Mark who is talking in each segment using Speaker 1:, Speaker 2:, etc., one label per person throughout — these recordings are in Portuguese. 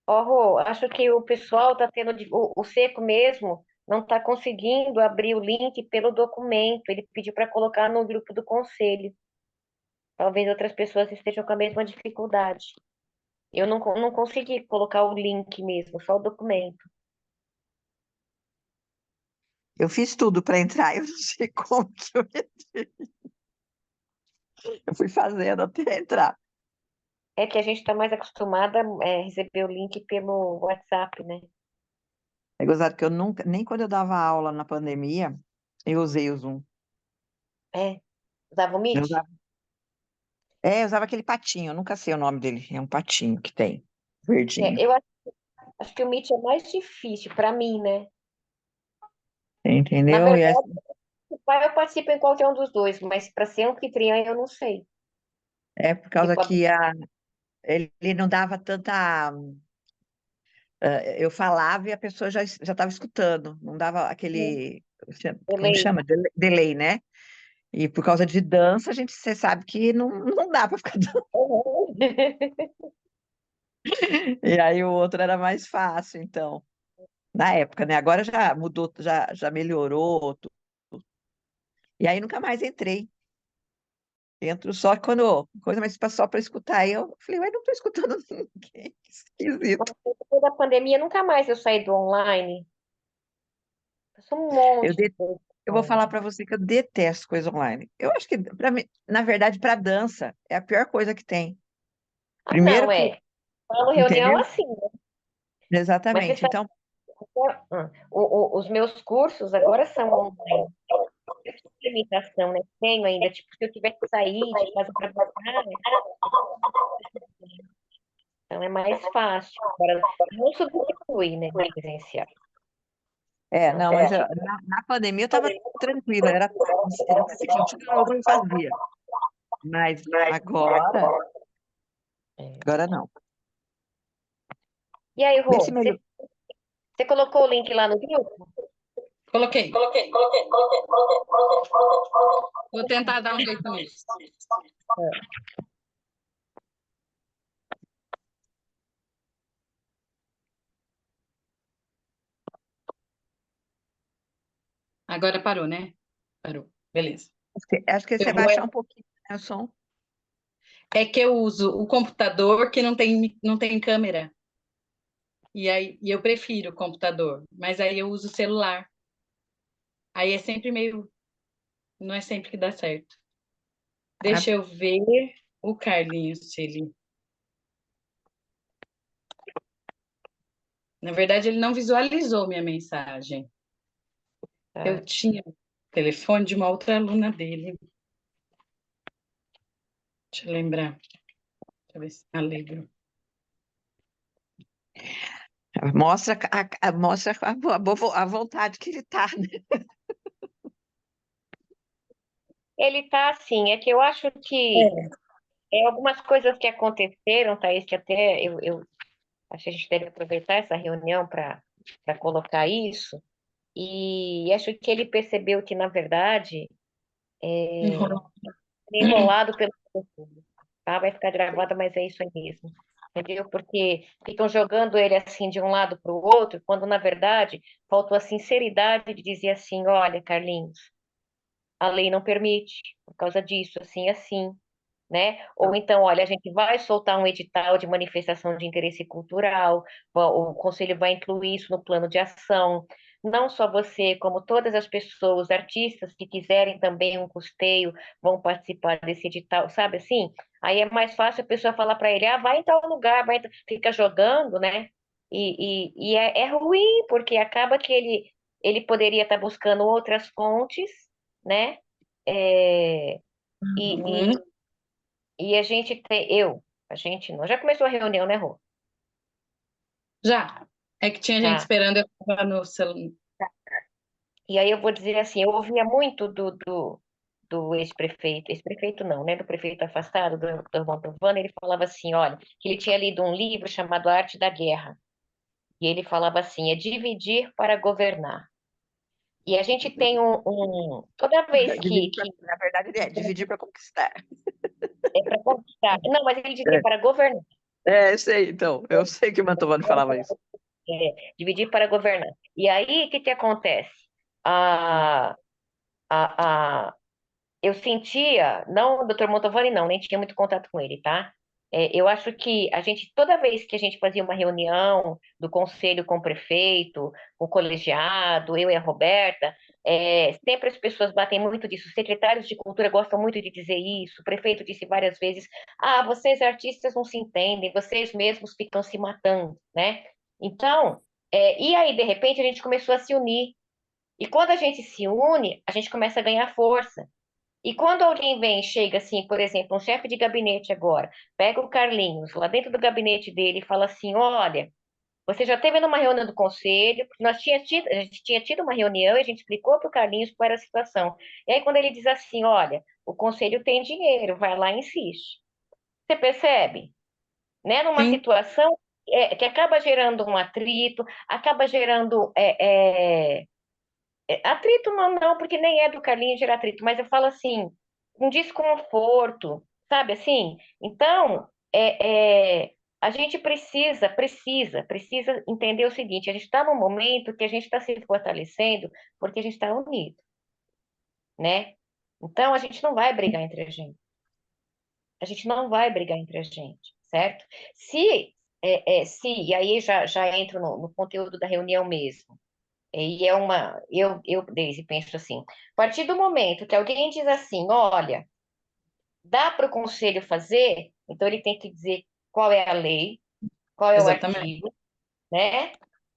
Speaker 1: Ó, Rô, acho que o pessoal está tendo, o Seco mesmo, não está conseguindo abrir o link pelo documento. Ele pediu para colocar no grupo do conselho. Talvez outras pessoas estejam com a mesma dificuldade. Eu não consegui colocar o link mesmo, só o documento.
Speaker 2: Eu fiz tudo para entrar, eu não sei como que eu entrei. Eu fui fazendo até entrar.
Speaker 1: É que a gente está mais acostumada a receber o link pelo WhatsApp, né?
Speaker 2: É gozado que eu nunca, nem quando eu dava aula na pandemia, eu usei o Zoom.
Speaker 1: É, usava o
Speaker 2: Eu
Speaker 1: Meet?
Speaker 2: usava, eu usava aquele patinho, eu nunca sei o nome dele, é um patinho que tem,
Speaker 1: É,
Speaker 2: verdinho.
Speaker 1: acho que o Meet é mais difícil para mim, né? Na
Speaker 2: Entendeu?
Speaker 1: verdade, eu participo em qualquer um dos dois, mas para ser anfitriã eu não sei.
Speaker 2: É por causa
Speaker 1: Tipo,
Speaker 2: que ele não dava tanta. Eu falava e a pessoa já estava escutando, não dava aquele, como
Speaker 1: delay.
Speaker 2: chama? Delay, né? E por causa de dança, você sabe que não dá para ficar dançando.
Speaker 1: Uhum.
Speaker 2: E aí o outro era mais fácil, então, na época, né? Agora já mudou, já melhorou. E aí nunca mais entrei. Entro só quando coisa mais só para escutar. Aí eu falei, ué, não estou escutando ninguém, que esquisito.
Speaker 1: Depois da pandemia, nunca mais eu saí do online. Passou um
Speaker 2: Eu,
Speaker 1: monte de
Speaker 2: de-
Speaker 1: coisa
Speaker 2: eu vou falar
Speaker 1: online.
Speaker 2: para você que eu detesto coisa online. Eu acho que, para mim, na verdade, para dança, é a pior coisa que tem.
Speaker 1: Ah,
Speaker 2: Primeiro
Speaker 1: não,
Speaker 2: que,
Speaker 1: falo reunião
Speaker 2: entendeu?
Speaker 1: assim, né? Mas você
Speaker 2: Exatamente.
Speaker 1: sabe,
Speaker 2: Então,
Speaker 1: os meus cursos agora são online. Limitação, né? Tenho ainda, tipo, se eu tiver que sair de casa para buscar, né? Então é mais fácil. Agora, não substitui, né, o presencial. Não
Speaker 2: não, mas
Speaker 1: substitui.
Speaker 2: na pandemia eu estava tranquila, era assim, tinha algo eu fazia. Mas
Speaker 1: É.
Speaker 2: agora não.
Speaker 1: E aí,
Speaker 2: Vê se
Speaker 1: Rô,
Speaker 2: melhor.
Speaker 1: você colocou o link lá no grupo?
Speaker 3: Coloquei. Vou tentar dar um jeito nisso. Agora parou, né? Parou. Beleza.
Speaker 2: Acho que
Speaker 3: Eu
Speaker 2: você
Speaker 3: vou.
Speaker 2: baixar um pouquinho, né, o som.
Speaker 3: É que eu uso o computador que não tem câmera. E eu prefiro o computador, mas aí eu uso o celular. Aí é sempre meio. Não é sempre que dá certo.
Speaker 2: Ah,
Speaker 3: Deixa eu ver o Carlinhos, se ele. Na verdade, ele não visualizou minha mensagem.
Speaker 1: Tá.
Speaker 3: Eu tinha o telefone de uma outra aluna dele. Deixa eu lembrar. Deixa eu ver se alegro.
Speaker 2: mostra mostra a vontade que ele tá, né?
Speaker 1: Ele tá assim, é que eu acho que
Speaker 3: É.
Speaker 1: algumas coisas que aconteceram, Thaís, que até eu acho que a gente deve aproveitar essa reunião para colocar isso, e acho que ele percebeu que, na verdade,
Speaker 3: Enrolou.
Speaker 1: é enrolado pelo público, tá? Vai ficar gravado, mas é isso aí mesmo. Entendeu? Porque ficam jogando ele assim de um lado para o outro, quando na verdade faltou a sinceridade de dizer assim: olha, Carlinhos, a lei não permite, por causa disso, assim, assim, né? Ou então, olha, a gente vai soltar um edital de manifestação de interesse cultural, o conselho vai incluir isso no plano de ação. Não só você, como todas as pessoas, artistas que quiserem também um custeio, vão participar desse edital, sabe assim? Aí é mais fácil a pessoa falar para ele, ah, vai em tal lugar, fica jogando, né? E é ruim, porque acaba que ele poderia estar buscando outras fontes, né? É, e,
Speaker 3: Uhum.
Speaker 1: e a gente tem, a gente não, já começou a reunião, né, Rô?
Speaker 3: Já. É que tinha gente
Speaker 1: Tá.
Speaker 3: esperando eu tava no celular.
Speaker 1: E aí eu vou dizer assim, eu ouvia muito do ex-prefeito não, né, do prefeito afastado, do Mantovani, ele falava assim, olha, que ele tinha lido um livro chamado A Arte da Guerra, e ele falava assim, é dividir para governar. E a gente tem toda vez
Speaker 2: Na verdade, é dividir para conquistar.
Speaker 1: é para conquistar, não, mas ele dizia
Speaker 2: É.
Speaker 1: para governar.
Speaker 2: É, sei, então. Eu sei que o Mantovani falava isso.
Speaker 1: Dividir para governar. E aí, o que que acontece? A, a, eu sentia, não o Dr. Mantovani não, nem tinha muito contato com ele, tá? Eu acho que a gente, toda vez que a gente fazia uma reunião do conselho com o prefeito, com o colegiado, eu e a Roberta, sempre as pessoas batem muito disso. Os secretários de cultura gostam muito de dizer isso. O prefeito disse várias vezes: ah, vocês artistas não se entendem, vocês mesmos ficam se matando, né? Então, e aí, de repente, a gente começou a se unir. E quando a gente se une, a gente começa a ganhar força. E quando alguém vem, chega assim, por exemplo, um chefe de gabinete agora, pega o Carlinhos lá dentro do gabinete dele e fala assim: olha, você já teve numa reunião do conselho, porque a gente tinha tido uma reunião e a gente explicou para o Carlinhos qual era a situação. E aí, quando ele diz assim: olha, o conselho tem dinheiro, vai lá e insiste. Você percebe? Né? Numa
Speaker 3: Sim,
Speaker 1: situação que acaba gerando um atrito, acaba gerando atrito não, não, porque nem é do Carlinhos gerar atrito, mas eu falo assim, um desconforto, sabe assim? Então, a gente precisa entender o seguinte, a gente está num momento que a gente está se fortalecendo porque a gente está unido, né? Então, a gente não vai brigar entre a gente. A gente não vai brigar entre a gente, certo? Se, e aí já entro no conteúdo da reunião mesmo. E Deise, penso assim, a partir do momento que alguém diz assim, olha, dá para o conselho fazer, então ele tem que dizer qual é a lei, qual é o
Speaker 3: exatamente.
Speaker 1: artigo, né?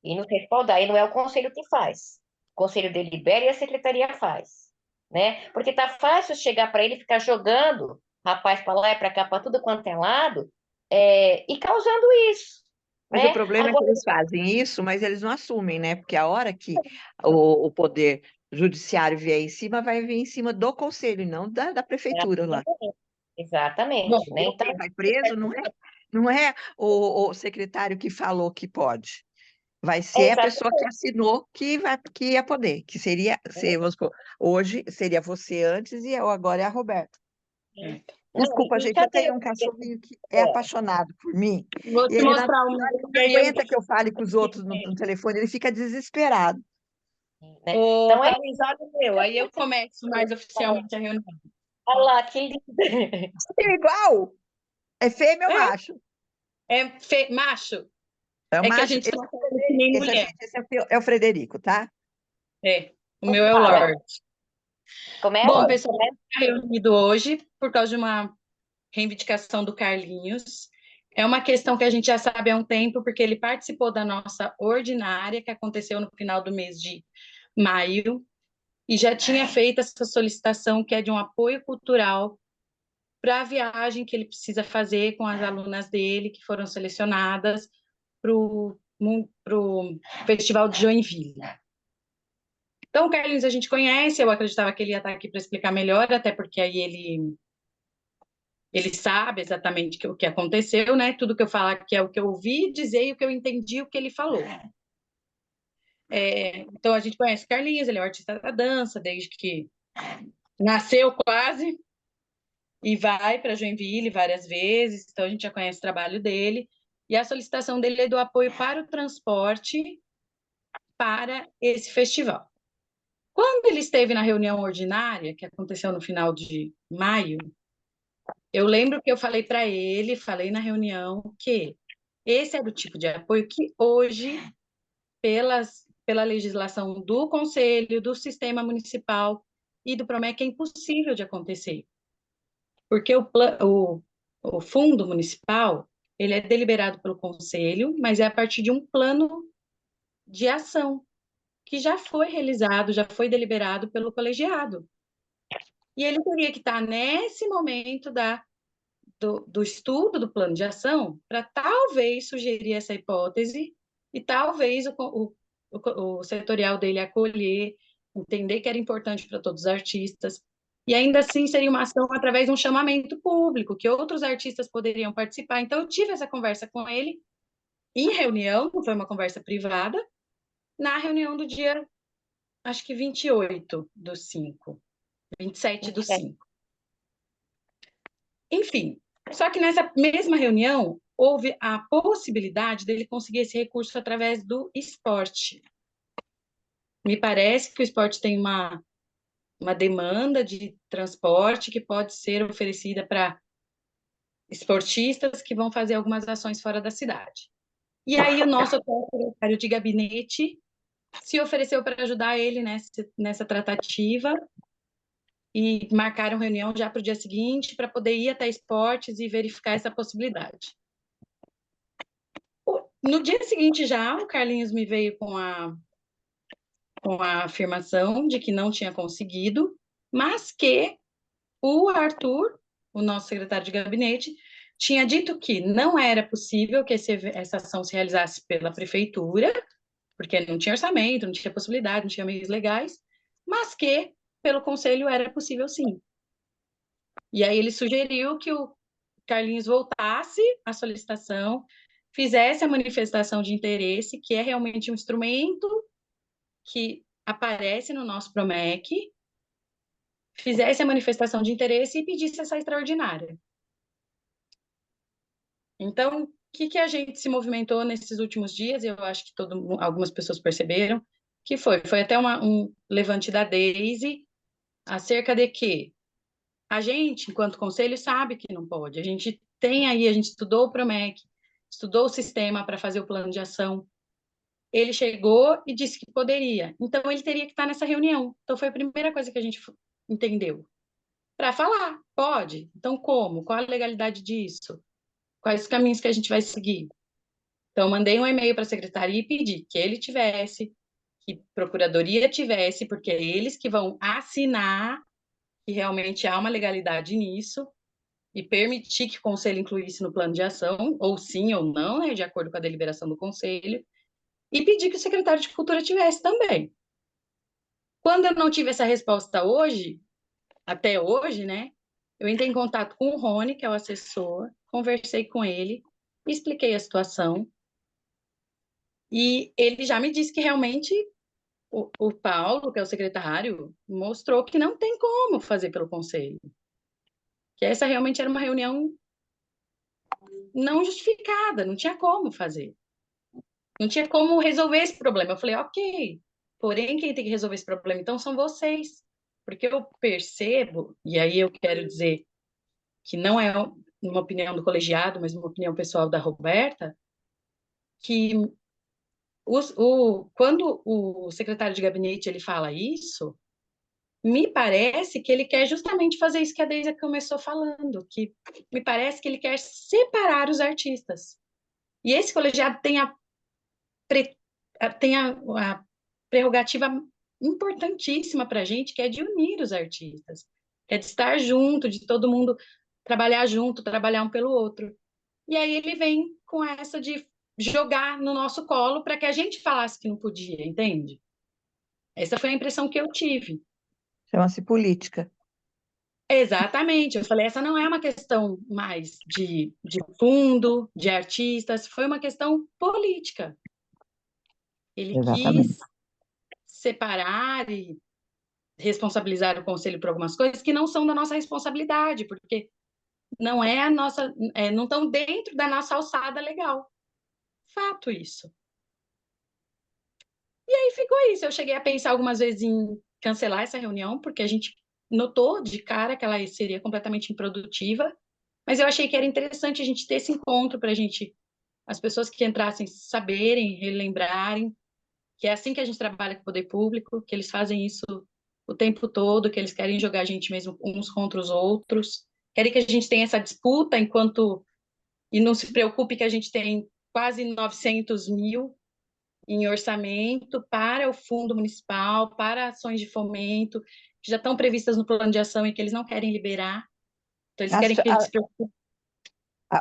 Speaker 1: E nos respaldar. E não é o conselho que faz. O conselho delibera e a secretaria faz, né? Porque tá fácil chegar para ele e ficar jogando rapaz para lá e para cá, para tudo quanto é lado, e causando isso,
Speaker 2: Mas o
Speaker 1: né?
Speaker 2: problema é que
Speaker 1: Agora,
Speaker 2: eles fazem isso, mas eles não assumem, né? Porque a hora que o poder judiciário vier em cima, vai vir em cima do conselho, e não da prefeitura lá.
Speaker 3: Bom,
Speaker 1: exatamente, né?
Speaker 2: Se
Speaker 1: Então,
Speaker 2: alguém vai preso, não é o secretário que falou que pode. Vai ser a pessoa que
Speaker 1: exatamente.
Speaker 2: assinou que ia poder, que seria, vamos supor, hoje seria você antes e eu agora é a Roberta.
Speaker 3: é.
Speaker 1: Não,
Speaker 2: Desculpa,
Speaker 1: e
Speaker 2: gente, eu
Speaker 1: sabe,
Speaker 2: tenho um cachorrinho que é
Speaker 1: é,
Speaker 2: apaixonado por mim
Speaker 3: Vou
Speaker 2: e
Speaker 3: te
Speaker 2: ele não,
Speaker 3: mostrar o meu,
Speaker 2: não
Speaker 3: e aí eu...
Speaker 2: aguenta que eu fale com os outros no telefone, ele fica desesperado.
Speaker 1: né?
Speaker 3: Ô,
Speaker 1: Então é
Speaker 3: Thaís, olha o meu, aí eu começo mais oficialmente a reunião.
Speaker 1: olha lá, que lindo.
Speaker 2: Tem igual? É fêmea ou
Speaker 3: É,
Speaker 2: macho?
Speaker 3: macho,
Speaker 2: É o
Speaker 3: é que a
Speaker 2: macho.
Speaker 3: gente
Speaker 2: Esse é
Speaker 3: trata
Speaker 2: o
Speaker 3: ele que
Speaker 2: Frederico,
Speaker 3: nem mulher.
Speaker 2: é o Frederico, tá?
Speaker 3: É, o meu é o
Speaker 1: Fala,
Speaker 3: Lorde. Bom,
Speaker 2: Lorde.
Speaker 3: pessoal, a gente está reunido hoje por causa de uma reivindicação do Carlinhos. É uma questão que a gente já sabe há um tempo, porque ele participou da nossa ordinária, que aconteceu no final do mês de maio, e já tinha feito essa solicitação, que é de um apoio cultural para a viagem que ele precisa fazer com as alunas dele, que foram selecionadas para o Festival de Joinville. Então, o Carlinhos a gente conhece, eu acreditava que ele ia estar aqui para explicar melhor, até porque aí ele sabe exatamente o que aconteceu, né? Tudo que eu falar aqui é o que eu ouvi dizer e o que eu entendi, o que ele falou. Então, a gente conhece Carlinhos, ele é um artista da dança, desde que nasceu quase, e vai para Joinville várias vezes, então a gente já conhece o trabalho dele. E a solicitação dele é do apoio para o transporte para esse festival. Quando ele esteve na reunião ordinária, que aconteceu no final de maio, eu lembro que eu falei para ele, falei na reunião, que esse era o tipo de apoio que hoje, pela legislação do Conselho, do Sistema Municipal e do PROMEC, é impossível de acontecer. Porque o fundo municipal, ele é deliberado pelo Conselho, mas é a partir de um plano de ação, que já foi realizado, já foi deliberado pelo colegiado. E ele teria que estar nesse momento do estudo do plano de ação para talvez sugerir essa hipótese e talvez o setorial dele acolher, entender que era importante para todos os artistas. E ainda assim seria uma ação através de um chamamento público, que outros artistas poderiam participar. Então, eu tive essa conversa com ele em reunião, não foi uma conversa privada, na reunião do dia, acho que 28 do 5, 27 do 5. Enfim, só que nessa mesma reunião, houve a possibilidade dele conseguir esse recurso através do esporte. Me parece que o esporte tem uma demanda de transporte que pode ser oferecida para esportistas que vão fazer algumas ações fora da cidade. E aí o nosso atual secretário de gabinete se ofereceu para ajudar ele nessa tratativa e marcaram reunião já para o dia seguinte para poder ir até esportes e verificar essa possibilidade. No dia seguinte já, o Carlinhos me veio com a afirmação de que não tinha conseguido, mas que o Arthur, o nosso secretário de gabinete, tinha dito que não era possível que essa ação se realizasse pela prefeitura, porque não tinha orçamento, não tinha possibilidade, não tinha meios legais, mas que pelo conselho era possível sim. E aí ele sugeriu que o Carlinhos voltasse à solicitação, fizesse a manifestação de interesse, que é realmente um instrumento que aparece no nosso PROMEC, fizesse a manifestação de interesse e pedisse essa extraordinária. Então, o que a gente se movimentou nesses últimos dias, e eu acho que algumas pessoas perceberam, que foi até um levante da Daisy, acerca de que a gente, enquanto conselho, sabe que não pode. A gente tem aí, a gente estudou o PROMEC, estudou o sistema para fazer o plano de ação. Ele chegou e disse que poderia. Então, ele teria que estar nessa reunião. Então, foi a primeira coisa que a gente entendeu. Para falar, pode. Então, como? Qual a legalidade disso? Quais os caminhos que a gente vai seguir? Então, mandei um e-mail para a secretaria e pedi que ele tivesse, que a procuradoria tivesse, porque é eles que vão assinar que realmente há uma legalidade nisso e permitir que o conselho incluísse no plano de ação, ou sim ou não, né, de acordo com a deliberação do conselho, e pedir que o secretário de Cultura tivesse também. Quando eu não tive essa resposta hoje, até hoje, né, eu entrei em contato com o Rony, que é o assessor, conversei com ele, expliquei a situação, e ele já me disse que realmente o Paulo, que é o secretário, mostrou que não tem como fazer pelo conselho. Que essa realmente era uma reunião não justificada, não tinha como fazer. Não tinha como resolver esse problema. Eu falei, ok, porém quem tem que resolver esse problema então são vocês. Porque eu percebo, e aí eu quero dizer que não é uma opinião do colegiado, mas uma opinião pessoal da Roberta, que quando o secretário de gabinete ele fala isso, me parece que ele quer justamente fazer isso que a Deise começou falando, que me parece que ele quer separar os artistas. E esse colegiado tem a prerrogativa importantíssima para a gente, que é de unir os artistas, que é de estar junto, de todo mundo trabalhar junto, trabalhar um pelo outro. E aí ele vem com essa de jogar no nosso colo para que a gente falasse que não podia, entende? Essa foi a impressão que eu tive.
Speaker 2: Chama-se política.
Speaker 3: Exatamente, eu falei, essa não é uma questão mais de fundo, de artistas, foi uma questão política. Ele
Speaker 2: Exatamente.
Speaker 3: quis separar e responsabilizar o conselho por algumas coisas que não são da nossa responsabilidade, porque não é a nossa, não estão dentro da nossa alçada legal. Fato isso. E aí ficou isso. Eu cheguei a pensar algumas vezes em cancelar essa reunião, porque a gente notou de cara que ela seria completamente improdutiva, mas eu achei que era interessante a gente ter esse encontro para as pessoas que entrassem saberem, relembrarem que é assim que a gente trabalha com o poder público, que eles fazem isso o tempo todo, que eles querem jogar a gente mesmo uns contra os outros, querem que a gente tenha essa disputa e não se preocupe que a gente tem quase 900 mil em orçamento para o fundo municipal, para ações de fomento, que já estão previstas no plano de ação e que eles não querem liberar. Então, eles
Speaker 2: As-
Speaker 3: querem que a gente se preocupe.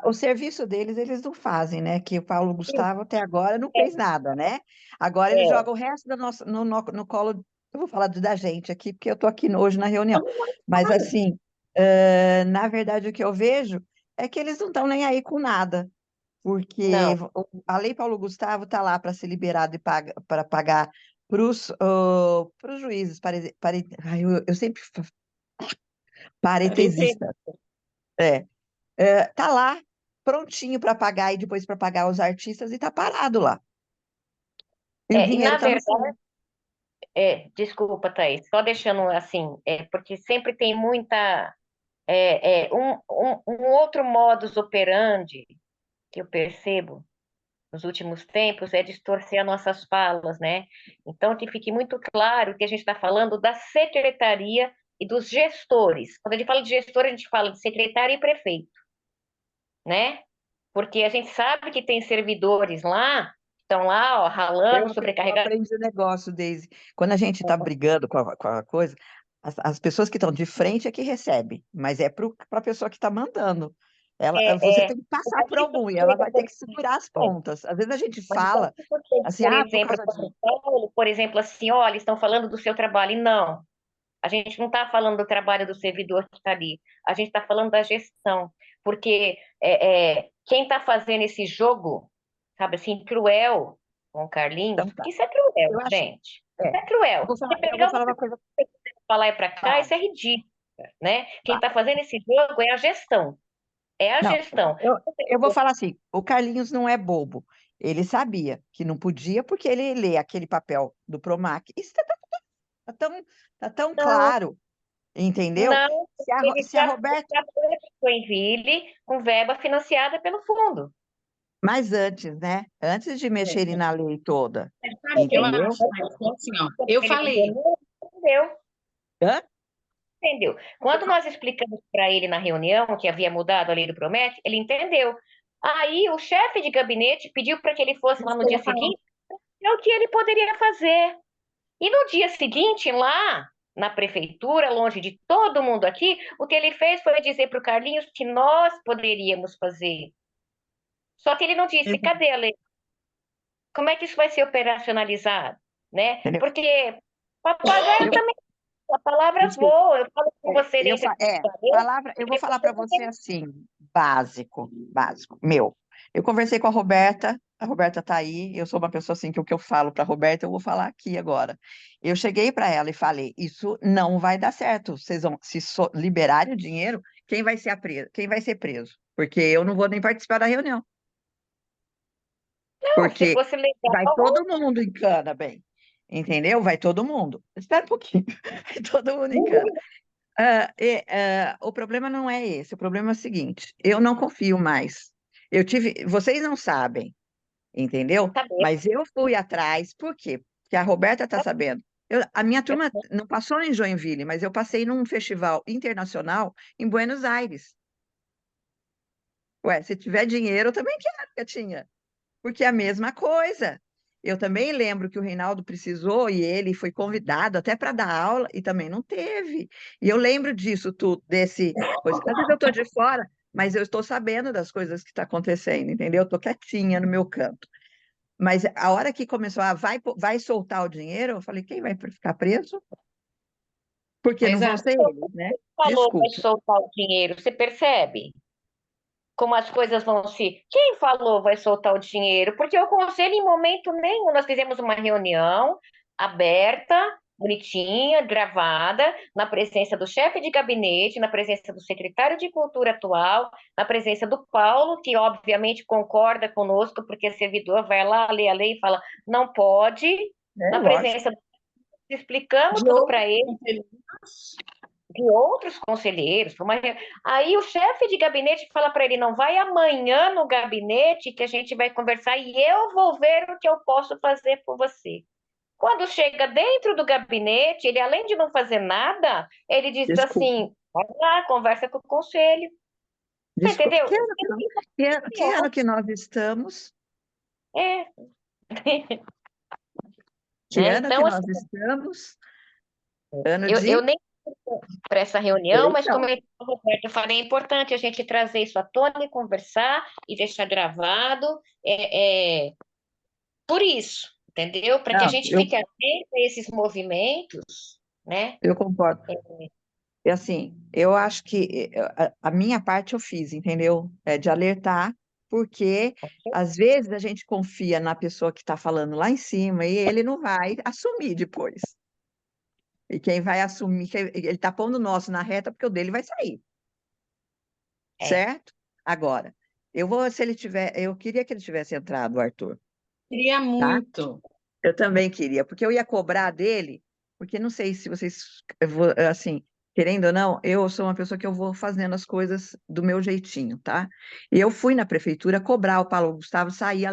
Speaker 2: O serviço deles, eles não fazem, né? Que o Paulo Gustavo até agora não
Speaker 1: É,
Speaker 2: fez nada, né? Agora ele
Speaker 1: é.
Speaker 2: joga o resto da nossa, no colo. Eu vou falar da gente aqui, porque eu estou aqui hoje na reunião. Mas, assim, na verdade, o que eu vejo é que eles não estão nem aí com nada, porque
Speaker 1: Não,
Speaker 2: a Lei Paulo Gustavo está lá para ser liberado e para pagar para os juízes, ai, eu sempre
Speaker 3: Parece.
Speaker 2: paretesista. É, tá lá. prontinho para pagar e depois para pagar os artistas e tá parado lá. E o
Speaker 1: E
Speaker 2: dinheiro
Speaker 1: na
Speaker 2: tá no
Speaker 1: verdade,
Speaker 2: fundo.
Speaker 1: desculpa, Thaís, só deixando assim, porque sempre tem um outro modus operandi que eu percebo nos últimos tempos é distorcer as nossas falas, né? Então, que fique muito claro que a gente está falando da secretaria e dos gestores. Quando a gente fala de gestor, a gente fala de secretário e prefeito, né? Porque a gente sabe que tem servidores lá, que estão lá, ó, ralando,
Speaker 2: Eu
Speaker 1: sobrecarregados.
Speaker 2: aprendi o negócio, Daisy. Quando a gente está brigando com a coisa, as pessoas que estão de frente é que recebem, mas é para a pessoa que está mandando. Você
Speaker 1: É, é,
Speaker 2: tem que
Speaker 1: mas
Speaker 2: passar por
Speaker 1: isso
Speaker 2: algum e ela
Speaker 1: chega,
Speaker 2: vai ter que segurar as pontas. Às vezes a gente
Speaker 1: mas então,
Speaker 2: fala
Speaker 1: isso chega,
Speaker 2: assim,
Speaker 1: por
Speaker 2: por
Speaker 1: exemplo,
Speaker 2: causa
Speaker 1: para
Speaker 2: disso.
Speaker 1: o Paulo, por exemplo, assim, olha, eles estão falando do seu trabalho. E não, a gente não está falando do trabalho do servidor que está ali, a gente está falando da gestão, porque quem está fazendo esse jogo, sabe assim, cruel com o Carlinhos,
Speaker 2: Então tá.
Speaker 1: porque isso é cruel,
Speaker 2: Eu acho.
Speaker 1: gente.
Speaker 2: É.
Speaker 1: Isso é cruel. Você
Speaker 2: Eu vou
Speaker 1: pegar uma
Speaker 2: falar uma
Speaker 1: pessoa
Speaker 2: coisa.
Speaker 1: para lá e para cá,
Speaker 2: Vai,
Speaker 1: isso é ridículo, né? Quem
Speaker 2: vai.
Speaker 1: está fazendo esse jogo é a gestão. É a
Speaker 2: Não,
Speaker 1: gestão.
Speaker 2: eu, eu vou falar assim: o Carlinhos não é bobo. Ele sabia que não podia, porque ele lê aquele papel do Promac. Isso tá tão, tá tão
Speaker 1: Não,
Speaker 2: claro, entendeu?
Speaker 1: não,
Speaker 2: Se a,
Speaker 1: ele
Speaker 2: se a
Speaker 1: já
Speaker 2: Roberta.
Speaker 1: foi de Joinville com verba financiada pelo fundo.
Speaker 2: Mas antes, né? Antes de mexerem na lei toda,
Speaker 3: Sabe o que eu
Speaker 2: entendeu?
Speaker 3: acho? Mas, assim, ó, eu
Speaker 1: Ele
Speaker 3: falei,
Speaker 1: entendeu,
Speaker 2: Hã?
Speaker 1: entendeu. Quando nós explicamos para ele na reunião que havia mudado a lei do Promete, ele entendeu. Aí o chefe de gabinete pediu para que ele fosse lá
Speaker 3: isso
Speaker 1: no
Speaker 3: que eu
Speaker 1: dia
Speaker 3: ia falar.
Speaker 1: seguinte, é o que ele poderia fazer. E no dia seguinte, lá na prefeitura, longe de todo mundo aqui, o que ele fez foi dizer para o Carlinhos que nós poderíamos fazer. Só que ele não disse, cadê a lei? Como é que isso vai ser operacionalizado? Né?
Speaker 2: Entendeu?
Speaker 1: Porque papagaio
Speaker 2: Eu,
Speaker 1: também, as palavras
Speaker 2: desculpa.
Speaker 1: voam. Eu falo com você dentro do computador,
Speaker 2: Palavra, eu vou
Speaker 1: e
Speaker 2: falar
Speaker 1: você
Speaker 2: para
Speaker 1: não
Speaker 2: você
Speaker 1: tem.
Speaker 2: assim, básico, meu. Eu conversei com a Roberta tá aí, eu sou uma pessoa assim que o que eu falo para a Roberta, eu vou falar aqui agora. Eu cheguei para ela e falei, isso não vai dar certo. Vocês vão, se liberarem o dinheiro, quem vai ser preso? Quem vai ser preso? Porque eu não vou nem participar da reunião,
Speaker 1: Não, se
Speaker 2: porque
Speaker 1: fosse
Speaker 2: vai
Speaker 1: legal,
Speaker 2: todo mundo em cana, bem. Entendeu? Vai todo mundo. Espera um pouquinho. Vai todo mundo em cana. O problema não é esse, o problema é o seguinte: eu não confio mais. Vocês não sabem, entendeu?
Speaker 1: saber.
Speaker 2: Mas eu fui atrás, por quê? Porque a Roberta está sabendo. A minha turma não passou em Joinville, mas eu passei num festival internacional em Buenos Aires. Ué, se tiver dinheiro, eu também quero, Gatinha, porque é a mesma coisa. Eu também lembro que o Reinaldo precisou e ele foi convidado até para dar aula e também não teve. E eu lembro disso tudo, desse coisa. Às vezes eu estou de fora, mas eu estou sabendo das coisas que estão acontecendo, entendeu? Eu estou quietinha no meu canto. Mas a hora que começou a vai soltar o dinheiro, eu falei, quem vai ficar preso? Porque não vão
Speaker 3: Exato.
Speaker 2: ser eles, né?
Speaker 1: Falou, vai
Speaker 2: Desculpa.
Speaker 1: soltar o dinheiro. Você percebe como as coisas vão se. Quem falou vai soltar o dinheiro? Porque o conselho, em momento nenhum, nós fizemos uma reunião aberta, bonitinha, gravada, na presença do chefe de gabinete, na presença do secretário de Cultura atual, na presença do Paulo, que obviamente concorda conosco, porque servidor vai lá, lê a lei e fala, não pode,
Speaker 2: É
Speaker 1: na
Speaker 2: lógico.
Speaker 1: presença explicamos
Speaker 3: De
Speaker 1: tudo
Speaker 3: outro
Speaker 1: para ele, de outros conselheiros. Aí o chefe de gabinete fala para ele: não vai amanhã no gabinete que a gente vai conversar e eu vou ver o que eu posso fazer por você. Quando chega dentro do gabinete, ele, além de não fazer nada, ele diz
Speaker 2: Desculpa.
Speaker 1: assim: vai lá, conversa com o conselho. Você
Speaker 2: Desculpa.
Speaker 1: entendeu?
Speaker 2: Que ano que nós estamos?
Speaker 1: É,
Speaker 2: Que
Speaker 1: né?
Speaker 2: ano que
Speaker 1: Então, assim,
Speaker 2: nós estamos? Ano
Speaker 1: eu
Speaker 2: de.
Speaker 1: nem para essa reunião, mas como
Speaker 2: Eleição.
Speaker 1: eu, Roberto, eu falei, é importante a gente trazer isso à tona e conversar e deixar gravado, por isso, entendeu? Para que a
Speaker 2: Não,
Speaker 1: gente fique atento a esses movimentos, né?
Speaker 2: eu concordo. É assim, eu acho que a minha parte eu fiz, entendeu? É de alertar, porque às vezes a gente confia na pessoa que está falando lá em cima e ele não vai assumir depois. E quem vai assumir, ele está pondo o nosso na reta porque o dele vai sair,
Speaker 1: É,
Speaker 2: certo? Agora, se ele tiver, eu queria que ele tivesse entrado, o Arthur,
Speaker 3: Queria
Speaker 2: tá?
Speaker 3: muito.
Speaker 2: Eu também queria, porque eu ia cobrar dele, porque não sei se vocês, assim, querendo ou não, eu sou uma pessoa que eu vou fazendo as coisas do meu jeitinho, tá? E eu fui na prefeitura cobrar o Paulo Gustavo sair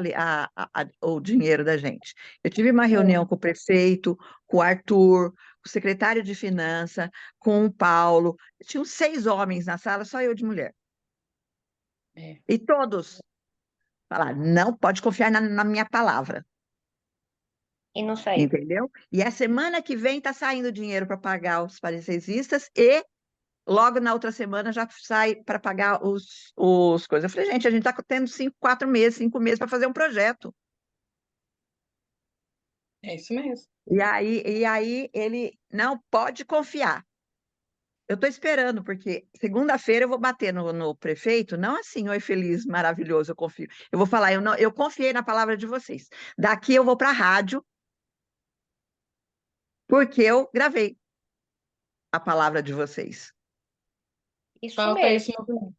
Speaker 2: o dinheiro da gente. Eu tive uma reunião com o prefeito, com o Arthur, com o secretário de Finanças, com o Paulo. Tinham 6 homens na sala, só eu de mulher.
Speaker 3: É.
Speaker 2: E todos falaram, não pode confiar na minha palavra.
Speaker 1: E não saiu.
Speaker 2: Entendeu? E a semana que vem está saindo dinheiro para pagar os pareceristas e logo na outra semana já sai para pagar os coisas. Eu falei, gente, a gente está tendo 4 meses, 5 meses para fazer um projeto.
Speaker 3: É isso mesmo.
Speaker 2: E aí ele não pode confiar. Eu estou esperando, porque segunda-feira eu vou bater no prefeito, não assim, oi, feliz, maravilhoso, eu confio. Eu vou falar, eu confiei na palavra de vocês. Daqui eu vou para a rádio, porque eu gravei a palavra de vocês.
Speaker 1: Isso
Speaker 3: Falta esse
Speaker 1: mesmo.
Speaker 3: movimento.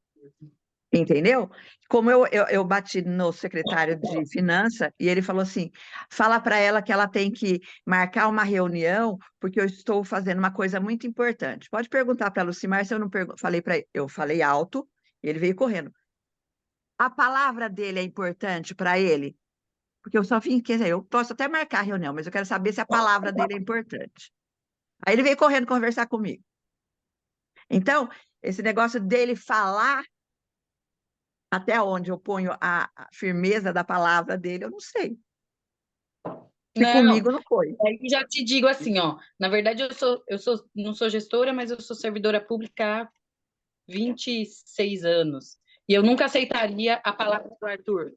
Speaker 2: Entendeu? Como eu bati no secretário de Finanças e ele falou assim: fala para ela que ela tem que marcar uma reunião, porque eu estou fazendo uma coisa muito importante. Pode perguntar para a Lucimar se eu não falei para ele. Eu falei alto e ele veio correndo. A palavra dele é importante para ele, porque eu só vim, quer dizer, eu posso até marcar a reunião, mas eu quero saber se a palavra dele é importante. Aí ele veio correndo conversar comigo. Então, esse negócio dele falar até onde eu ponho a firmeza da palavra dele, eu não sei. Que
Speaker 3: Não,
Speaker 2: comigo não foi.
Speaker 3: aí já te digo assim, ó. Na verdade, não sou gestora, mas eu sou servidora pública há 26 anos. E eu nunca aceitaria a palavra do Arthur.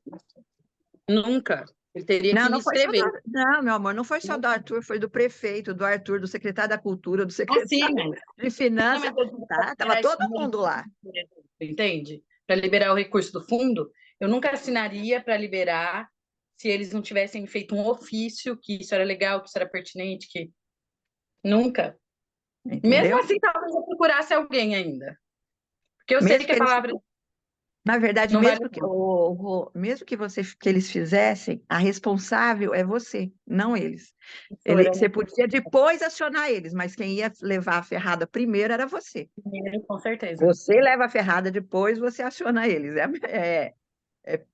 Speaker 3: Nunca. Ele teria que
Speaker 2: Não,
Speaker 3: me
Speaker 2: não foi só
Speaker 3: escrever.
Speaker 2: não, meu amor, não foi só do Arthur, foi do prefeito, do Arthur, do secretário da Cultura, do
Speaker 3: Assim,
Speaker 2: secretário
Speaker 3: mas,
Speaker 2: de
Speaker 3: não,
Speaker 2: Finanças,
Speaker 3: mas eu digo para
Speaker 2: tá? Tava
Speaker 3: liberar esse
Speaker 2: todo
Speaker 3: dinheiro
Speaker 2: mundo
Speaker 3: do
Speaker 2: lá.
Speaker 3: fundo, por exemplo, entende? Para liberar o recurso do fundo, eu nunca assinaria para liberar se eles não tivessem feito um ofício que isso era legal, que isso era pertinente, que nunca. Mesmo
Speaker 2: Entendeu?
Speaker 3: assim, talvez eu procurasse alguém ainda. Porque eu sei
Speaker 2: Mesmo
Speaker 3: que
Speaker 2: que
Speaker 3: a
Speaker 2: eles,
Speaker 3: palavra
Speaker 2: na verdade,
Speaker 3: não vale
Speaker 2: mesmo que,
Speaker 3: nada.
Speaker 2: mesmo que eles fizessem, a responsável é você, não eles.
Speaker 3: Professora,
Speaker 2: Você
Speaker 3: né?
Speaker 2: podia depois acionar eles, mas quem ia levar a ferrada primeiro era você.
Speaker 3: Com certeza.
Speaker 2: Você leva a ferrada, depois você aciona eles.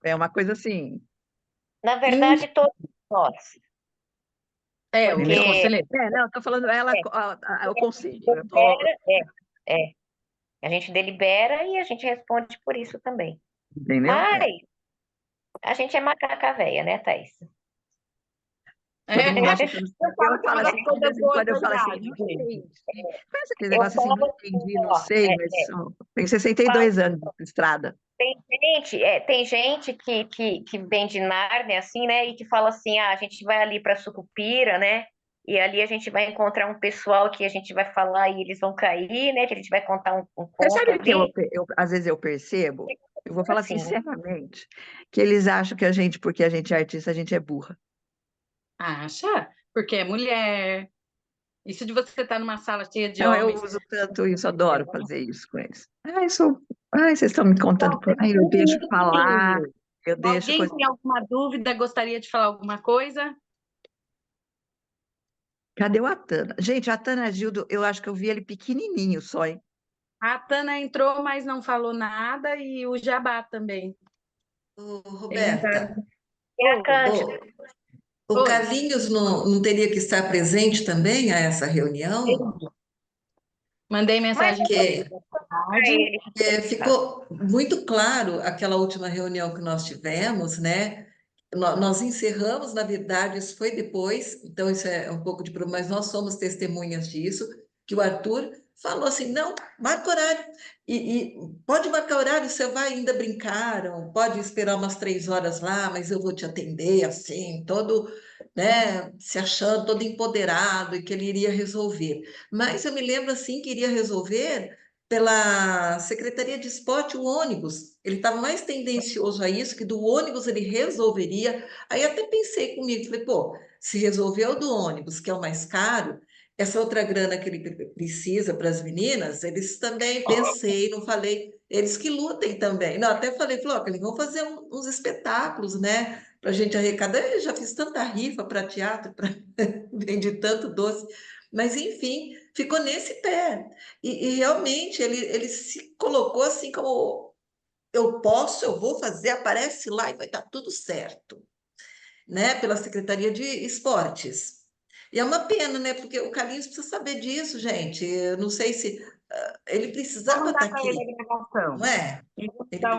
Speaker 2: É uma coisa assim,
Speaker 1: Na
Speaker 3: Hum,
Speaker 1: verdade, todos nós.
Speaker 3: os
Speaker 2: entendeu?
Speaker 1: Porque
Speaker 3: conselheiros.
Speaker 2: Não, estou falando ela,
Speaker 1: é,
Speaker 2: o conselho. Eu tô,
Speaker 1: delibera, a gente delibera e a gente responde por isso também.
Speaker 2: entendeu?
Speaker 1: Mas a gente é macaca véia, né, Thaís?
Speaker 2: Todo mundo acha que eu não sei.
Speaker 3: Eu falo
Speaker 2: Eu
Speaker 3: que é
Speaker 2: falo
Speaker 3: uma das
Speaker 2: assim, de
Speaker 3: coisas
Speaker 2: vez em
Speaker 3: boas
Speaker 2: quando eu
Speaker 3: da
Speaker 2: falo assim,
Speaker 3: idade,
Speaker 2: não sei.
Speaker 3: gente.
Speaker 2: Conhece aquele
Speaker 1: Eu
Speaker 2: negócio assim, não
Speaker 1: falo assim,
Speaker 2: entendi, não
Speaker 1: ó,
Speaker 2: sei, mas tenho 62 anos de estrada.
Speaker 1: tem gente que vem de Nárnia, assim, né, e que fala assim, a gente vai ali para Sucupira, né, e ali a gente vai encontrar um pessoal que a gente vai falar e eles vão cair, né, que a gente vai contar um
Speaker 2: Você
Speaker 1: conto
Speaker 2: sabe o que
Speaker 1: ali,
Speaker 2: às vezes eu percebo? Eu vou falar
Speaker 1: assim,
Speaker 2: sinceramente, que eles acham que a gente, porque a gente é artista, a gente é burra.
Speaker 3: Acha? Porque é mulher. Isso de você estar numa sala cheia de
Speaker 2: Então, eu
Speaker 3: homens.
Speaker 2: uso tanto isso, adoro fazer isso com eles. Ai, vocês estão me contando. Ai, eu deixo falar, eu deixo
Speaker 3: Alguém
Speaker 2: coisa.
Speaker 3: tem alguma dúvida? Gostaria de falar alguma coisa?
Speaker 2: Cadê o Atana? Gente, o Atana Gildo, eu acho que eu vi ele pequenininho só, hein?
Speaker 3: A Tana entrou, mas não falou nada, e o Jabá também.
Speaker 4: Ô,
Speaker 3: Eles entraram.
Speaker 4: Roberta,
Speaker 1: é a
Speaker 3: Oi,
Speaker 1: Cândida.
Speaker 4: o
Speaker 3: oi.
Speaker 4: Carlinhos não teria que estar presente também a essa reunião?
Speaker 3: Mandei
Speaker 1: Mas
Speaker 3: mensagem
Speaker 1: eu
Speaker 3: para
Speaker 1: vou
Speaker 3: ele
Speaker 4: Porque
Speaker 3: da
Speaker 1: para
Speaker 3: tarde.
Speaker 1: ele.
Speaker 4: ficou muito claro aquela última reunião que nós tivemos, né? Nós encerramos, na verdade, isso foi depois, então isso é um pouco de problema, mas nós somos testemunhas disso, que o Arthur falou assim, não, marca horário, e pode marcar horário, você vai ainda brincar, ou pode esperar umas 3 horas lá, mas eu vou te atender, assim, todo, né, se achando todo empoderado, e que ele iria resolver. Mas eu me lembro, assim, que iria resolver pela Secretaria de Esporte, o ônibus. Ele estava mais tendencioso a isso, que do ônibus ele resolveria. Aí até pensei comigo, falei, pô, se resolveu do ônibus, que é o mais caro, essa outra grana que ele precisa para as meninas, eles também pensei, não falei, eles que lutem também. Não, até falei, eles vão fazer uns espetáculos, né? Para a gente arrecadar. Eu já fiz tanta rifa para teatro, vendi tanto doce, mas enfim, ficou nesse pé. E realmente ele se colocou assim como eu posso, eu vou fazer, aparece lá e vai dar tudo certo, né, pela Secretaria de Esportes. E é uma pena, né, porque o Carlinhos precisa saber disso, gente. Eu não sei se ele precisava
Speaker 3: Vamos
Speaker 4: estar
Speaker 3: dar para ele
Speaker 4: aqui,
Speaker 3: a gravação.
Speaker 4: não é?
Speaker 3: E vou
Speaker 4: Ele
Speaker 3: dar